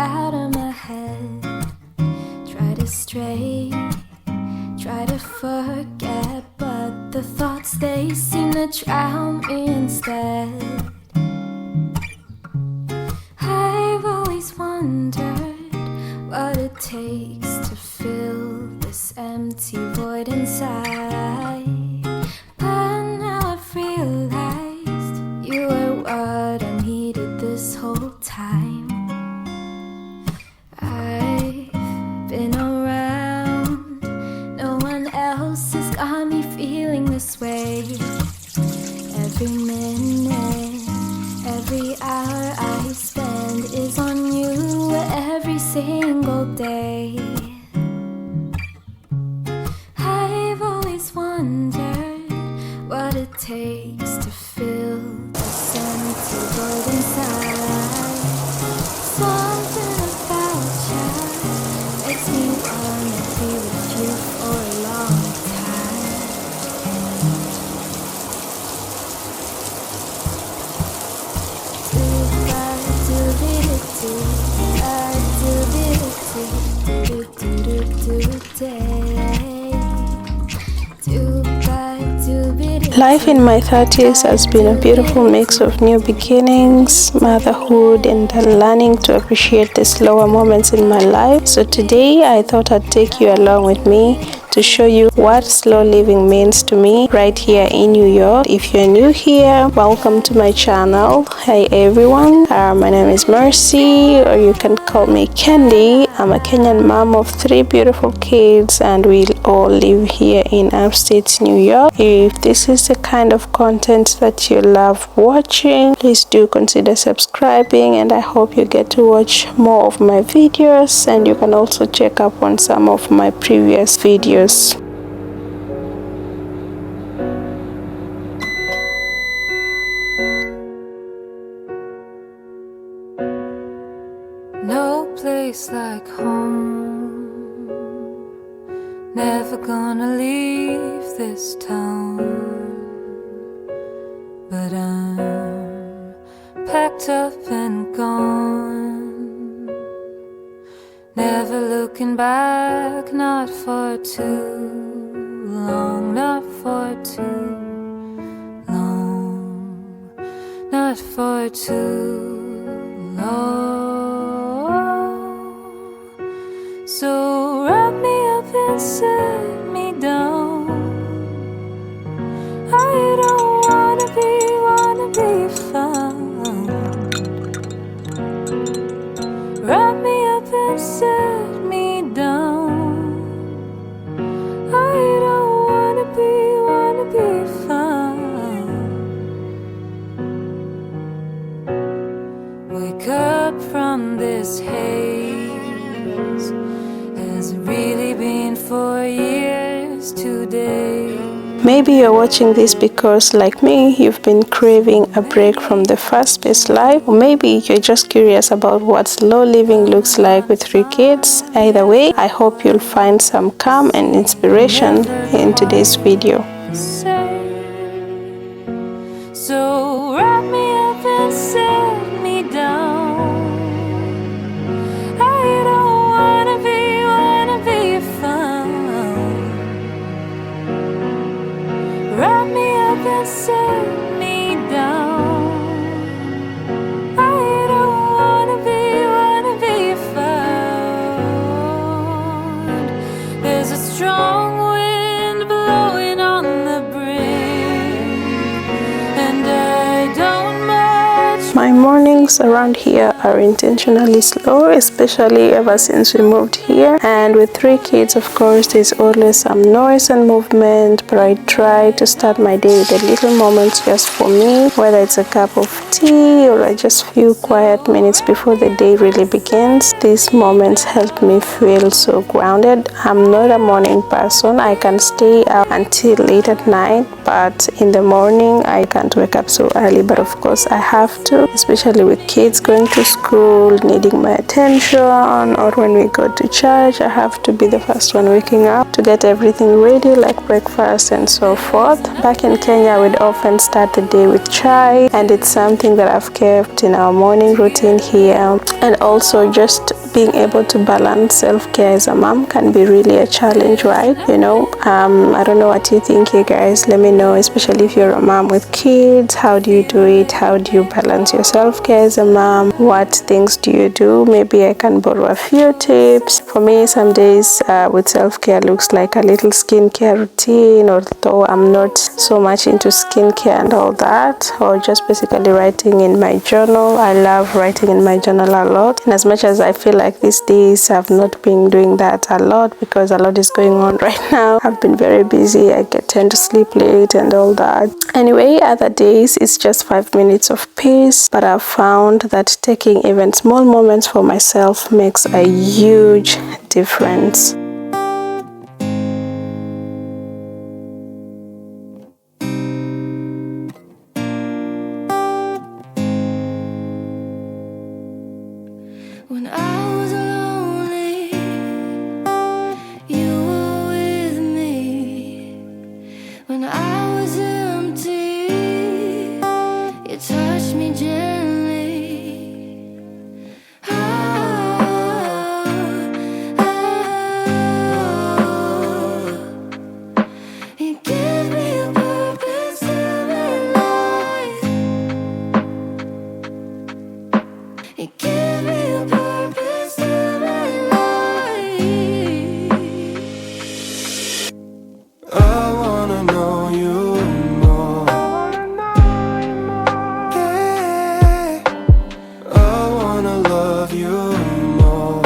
out of my head. Try to stray, try to forget, but the thoughts, they seem to drown me instead. I've always wondered what it takes to fill this empty void inside. But now I've realized you were what I needed this whole time. I've been around, no one else has got me feeling this way. Every minute, every hour I spend is on you every single day. I've always wondered what it takes to fill this empty void inside. Something about you makes me wanna be with you for a long time. Life in my 30s has been a beautiful mix of new beginnings, motherhood, and learning to appreciate the slower moments in my life. So today I thought I'd take you along with me to show you what slow living means to me right here in New York. If you're new here, welcome to my channel. Hi everyone, my name is Mercy, or you can call me Candy. I'm a Kenyan mom of 3 beautiful kids, and we all live here in Upstate New York. If this is the kind of content that you love watching, please do consider subscribing, and I hope you get to watch more of my videos, and you can also check up on some of my previous videos. No place like home, never gonna leave this town, but I'm packed up and gone, never looking back, not for too long, not for too long, not for too long. So wrap me up and set me down. I don't wanna be found. Wrap me up and set me down. I don't wanna be found. Wake up from this haze. Has it really been 4 years today? Maybe you're watching this because, like me, you've been craving a break from the fast-paced life, or maybe you're just curious about what slow living looks like with 3 kids. Either way, I hope you'll find some calm and inspiration in today's video. So wrap me up and set me down. I don't wanna be found. Wrap me up and set me down. I don't wanna be found. There's a strong wind blowing on the brink, and I don't much. My mornings around here are intentionally slow, especially ever since we moved here, and with 3 kids, of course, there's always some noise and movement, but I try to start my day with a little moments just for me, whether it's a cup of tea or just few quiet minutes before the day really begins. These moments help me feel so grounded. I'm not a morning person. I can stay up until late at night, but in the morning I can't wake up so early, but of course I have to, especially with kids going to school, needing my attention, or when we go to church, I have to be the first one waking up to get everything ready, like breakfast and so forth. Back in Kenya, we'd often start the day with chai, and it's something that I've kept in our morning routine here. And also just being able to balance self-care as a mom can be really a challenge, right? I don't know what you think, you guys. Let me know, especially if you're a mom with kids. How do you do it? How do you balance your self-care as a mom? What things do you do? Maybe I can borrow a few tips. For me, some days with self-care looks like a little skincare routine, although I'm not so much into skincare and all that, or just basically writing in my journal. I love writing in my journal a lot, and as much as I feel like these days I've not been doing that a lot because a lot is going on right now. I've been very busy. I tend to sleep late and all that. Anyway, other days it's just 5 minutes of peace, but I've found that taking even small moments for myself makes a huge difference. When I was lonely, you were with me. When I was empty, you touched me gently. You give me a purpose to my life. You give me a purpose to my life. I wanna know you more. Yeah. I wanna love you more.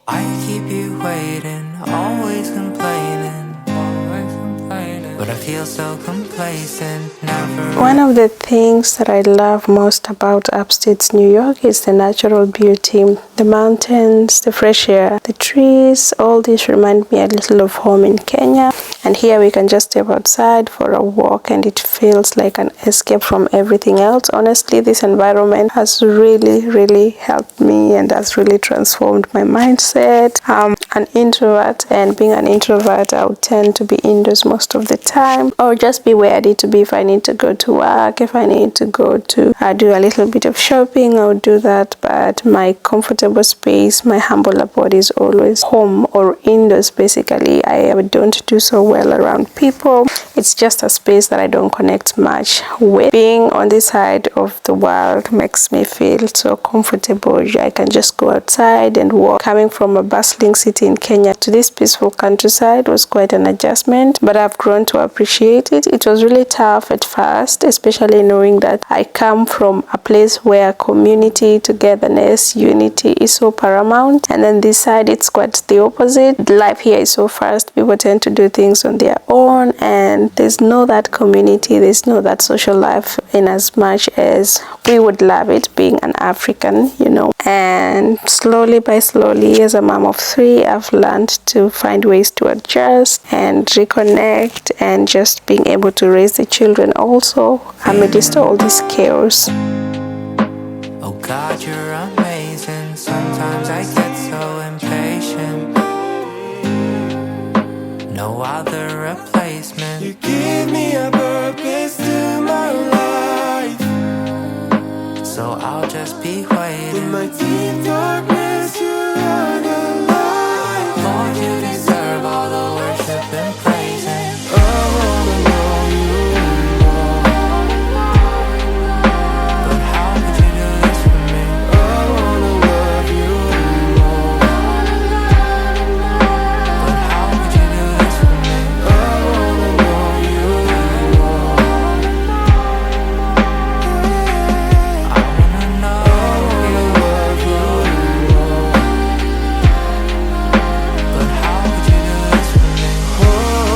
I keep you waiting, always complaining, but I feel so complacent, never. One of the things that I love most about Upstate New York is the natural beauty. The mountains, the fresh air, the trees, all these remind me a little of home in Kenya. And here we can just step outside for a walk and it feels like an escape from everything else. Honestly, this environment has really helped me and has really transformed my mindset. I'm an introvert, and being an introvert, I would tend to be indoors most of the time, or just be where I need to be. If I need to go to work, if I need to go to do a little bit of shopping, I would do that. But my comfortable space, my humble abode is always home or indoors. Basically, I don't do so well around people. It's just a space that I don't connect much with. Being on this side of the world makes me feel so comfortable. I can just go outside and walk. Coming from a bustling city in Kenya to this peaceful countryside was quite an adjustment, but I've grown to appreciate it. It was really tough at first, especially knowing that I come from a place where community, togetherness, unity is so paramount, and then this side it's quite the opposite. Life here is so fast. People tend to do things on their own, and there's no that community, there's no that social life in as much as we would love it being an African, And slowly by slowly, as a mom of 3, I've learned to find ways to adjust and reconnect, and just being able to raise the children also amidst all this chaos. Oh God, you're amazing. Sometimes I get so impatient. No other replacement. You give me a purpose to my life, so I'll just be waiting. In my deep darkness, you are the light. Lord, you deserve all the worship and praising. I wanna know you more. But how could you do this for me? I wanna love you more. But how could you do this for me? I wanna know you more. I wanna know you, love you more. But how could you do this for me? Oh.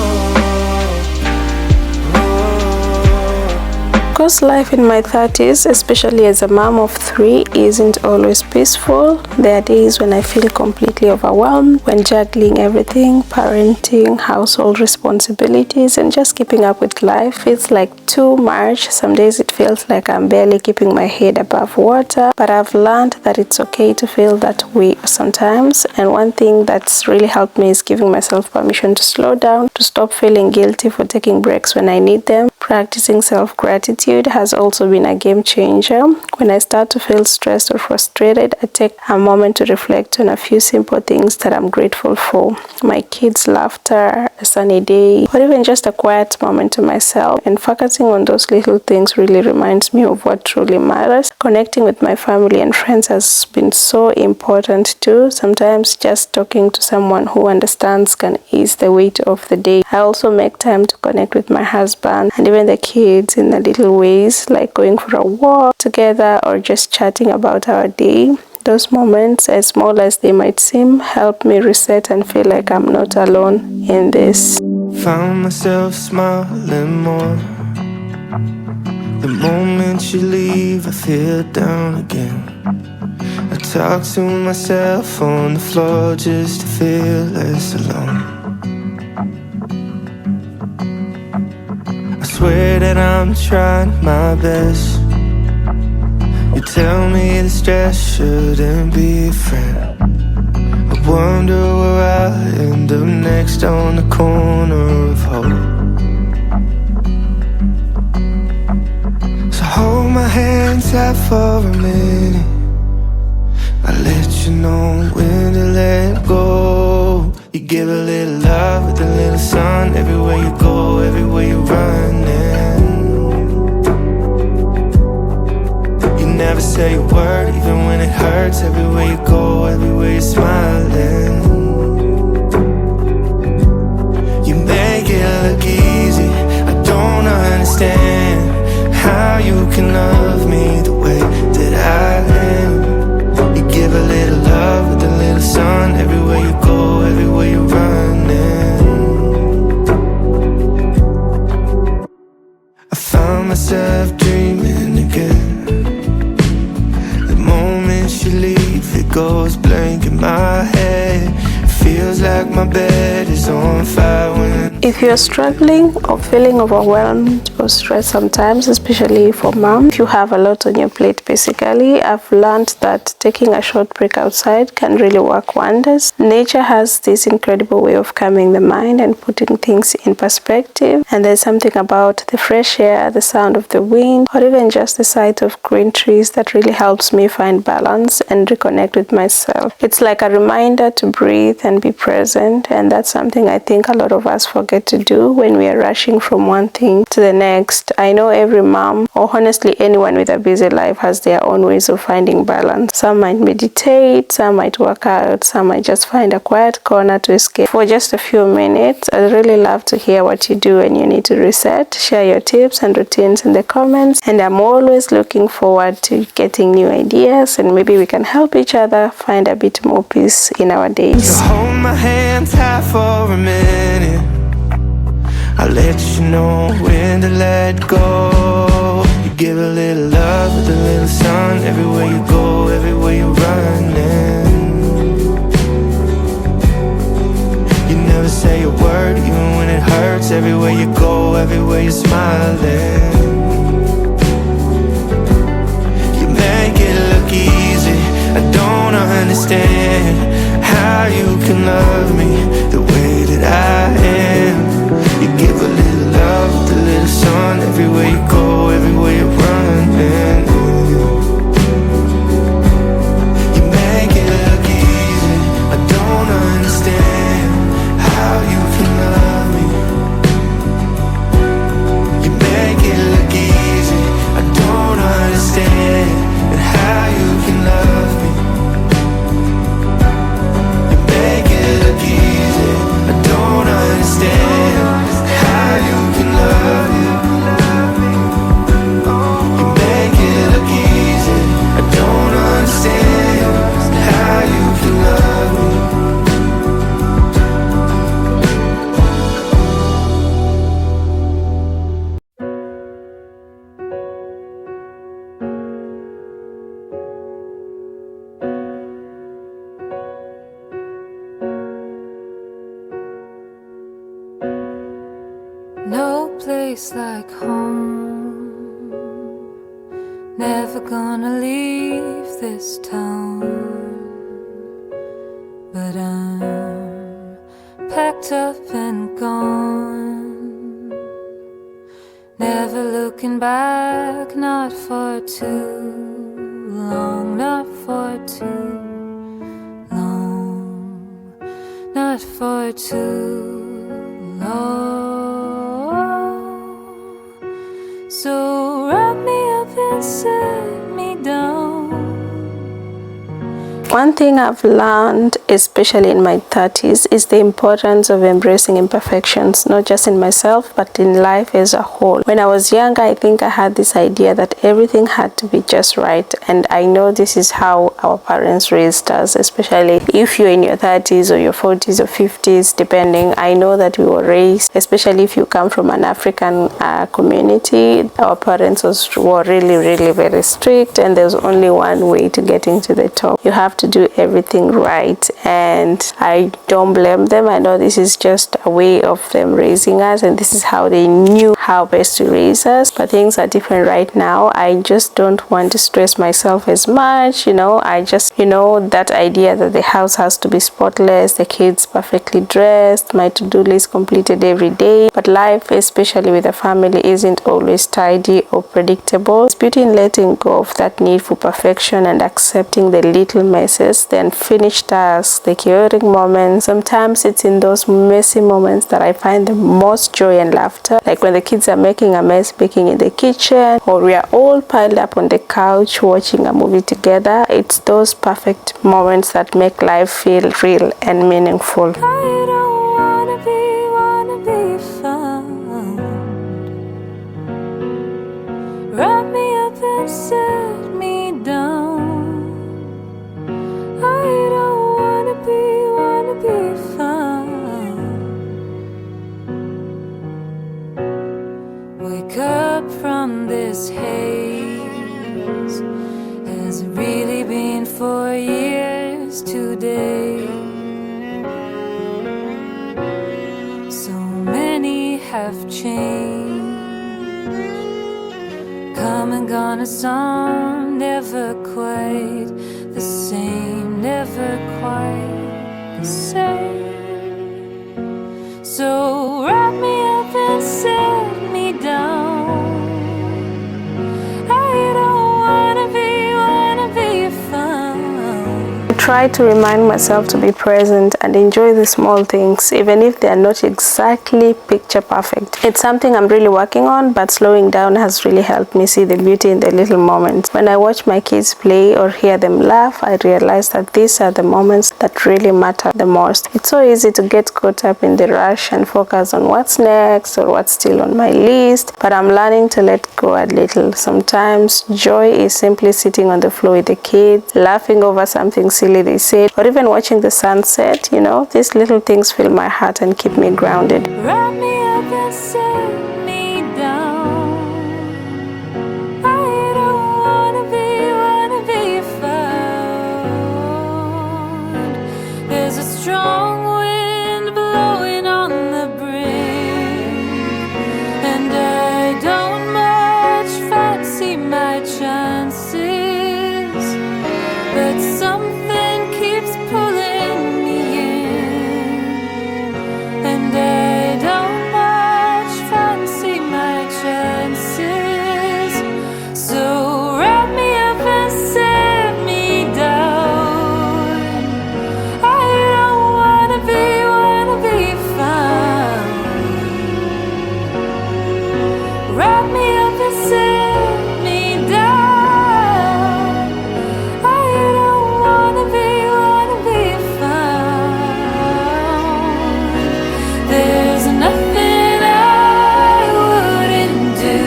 course, life in my 30s, especially as a mom of 3, isn't always peaceful. There are days when I feel completely overwhelmed when juggling everything, parenting, household responsibilities, and just keeping up with life feels like too much. Some days it feels like I'm barely keeping my head above water, but I've learned that it's okay to feel that way sometimes. And one thing that's really helped me is giving myself permission to slow down, to stop feeling guilty for taking breaks when I need them. Practicing self-gratitude has also been a game changer. When I start to feel stressed or frustrated, I take a moment to reflect on a few simple things that I'm grateful for. My kids' laughter, a sunny day, or even just a quiet moment to myself. And focusing on those little things really reminds me of what truly matters. Connecting with my family and friends has been so important too. Sometimes just talking to someone who understands can ease the weight of the day. I also make time to connect with my husband and even the kids in the little ways, like going for a walk together or just chatting about our day. Those moments, as small as they might seem, help me reset and feel like I'm not alone in this. Found myself smiling more. The moment you leave, I feel down again. I talk to myself on the floor just to feel less alone. I swear that I'm trying my best. You tell me the stress shouldn't be a friend. I wonder where I'll end up next on the corner of hope. So hold my hands out for a minute. I'll let you know when to let go. You give a little love with a little sun. Everywhere you go, everywhere you're running. You never say a word, even when it hurts. Everywhere you go, everywhere you're smiling. You make it look easy. I don't understand how you can love me the way that I am. You give a little love with a little sun. Everywhere you go, everywhere you're running. I found myself dreaming again. The moment you leave, it goes blank in my head. Feels like my bed is on fire when... If you're struggling or feeling overwhelmed or stressed sometimes, especially for mom, if you have a lot on your plate basically, I've learned that taking a short break outside can really work wonders. Nature has this incredible way of calming the mind and putting things in perspective. And there's something about the fresh air, the sound of the wind, or even just the sight of green trees that really helps me find balance and reconnect with myself. It's like a reminder to breathe and be present, and that's something I think a lot of us forget to do when we are rushing from one thing to the next. I know every mom, or honestly anyone with a busy life, has their own ways of finding balance. Some might meditate, some might work out, some might just find a quiet corner to escape for just a few minutes. I'd really love to hear what you do when you need to reset. Share your tips and routines in the comments, and I'm always looking forward to getting new ideas, and maybe we can help each other find a bit more peace in our days. So hold my hands high for a minute. I'll let you know when to let go. You give a little love with a little sun. Everywhere you go, everywhere you're running. You never say a word, even when it hurts. Everywhere you go, everywhere you're smiling. You make it look easy. I don't understand how you can love me the way that I am. You give a little love with a little sun. Everywhere you go, everywhere you're running. You make it look easy. I don't understand how you can love me. You make it look easy. I don't understand how you can love me. You make it look easy. I don't understand how you can love you. place like home. Never gonna leave this town, but I'm packed up and gone. Never looking back, not for too long, not for too long, not for too long. So wrap me up and set me down. One thing I've learned, especially in my 30s, is the importance of embracing imperfections, not just in myself, but in life as a whole. When I was younger, I think I had this idea that everything had to be just right. And I know this is how our parents raised us, especially if you're in your 30s or your 40s or 50s, depending. I know that we were raised, especially if you come from an African community, our parents were really, really very strict, and there's only one way to get into the top. You have to do everything right, and I don't blame them. I know this is just a way of them raising us, and this is how they knew how best to raise us. But things are different right now. I just don't want to stress myself as much. I just, that idea that the house has to be spotless, the kids perfectly dressed, my to-do list completed every day. But life, especially with a family, isn't always tidy or predictable. It's beauty in letting go of that need for perfection and accepting the little messes, the unfinished tasks, the chaotic moments. Sometimes it's in those messy moments that I find the most joy and laughter, like when the kids are making a mess baking in the kitchen, or we are all piled up on the couch watching a movie together. It's those perfect moments that make life feel real and meaningful. I don't wanna be found. Wrap me up and set me down. I don't wanna be found. Wake up from this haze. Has it really been 4 years today? So many have changed, come and gone, a song never quite the same, never quite the same. So wrap me up and set me down. I don't wanna be found. I try to remind myself to be present and enjoy the small things, even if they are not exactly picture perfect. It's something I'm really working on, but slowing down has really helped me see the beauty in the little moments. When I watch my kids play or hear them laugh, I realize that these are the moments that really matter the most. It's so easy to get caught up in the rush and focus on what's next or what's still on my list, but I'm learning to let go a little. Sometimes joy is simply sitting on the floor with the kids, laughing over something silly they said, or even watching the sunset. These little things fill my heart and keep me grounded. Wrap me up and set me down. I don't wanna be found. There's a strong wind blowing on the brink, and I don't much fancy my chances, but something keeps pulling me in, and I don't much fancy my chances. So wrap me up and set me down. I don't wanna be found. Wrap me up and set me down. I don't wanna be found. There's nothing I wouldn't do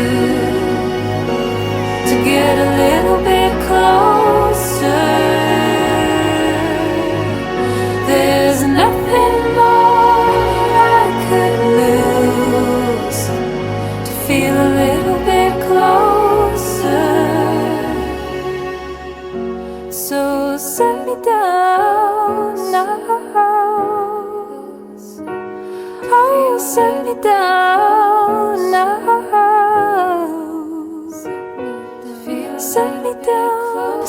to get a little bit closer. There's nothing more I could lose to feel a little bit closer. So set me down now. Oh, set me down now.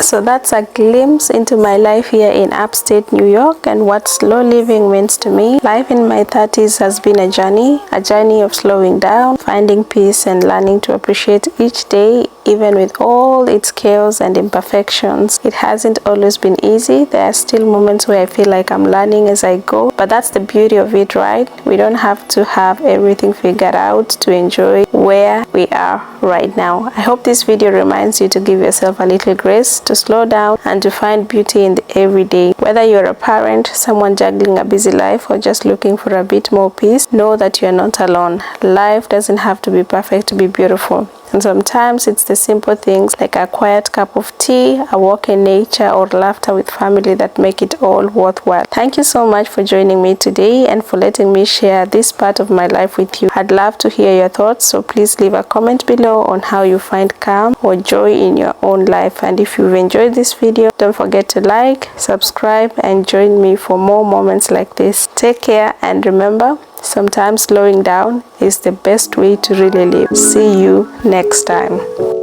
So that's a glimpse into my life here in upstate New York and what slow living means to me. Life in my 30s has been a journey of slowing down, finding peace and learning to appreciate each day, even with all its chaos and imperfections. It hasn't always been easy. There are still moments where I feel like I'm learning as I go, but that's the beauty of it, right? We don't have to have everything figured out to enjoy where we are right now. I hope this video reminds you to give yourself a little grace, to slow down and to find beauty in the everyday. Whether you're a parent, someone juggling a busy life, or just looking for a bit more peace, know that you're not alone. Life doesn't have to be perfect to be beautiful. And sometimes it's the simple things like a quiet cup of tea, a walk in nature, or laughter with family that make it all worthwhile. Thank you so much for joining me today and for letting me share this part of my life with you. I'd love to hear your thoughts, so please leave a comment below on how you find calm or joy in your own life. And if you've enjoyed this video, don't forget to like, subscribe, and join me for more moments like this. Take care, and remember, sometimes slowing down is the best way to really live. See you next time.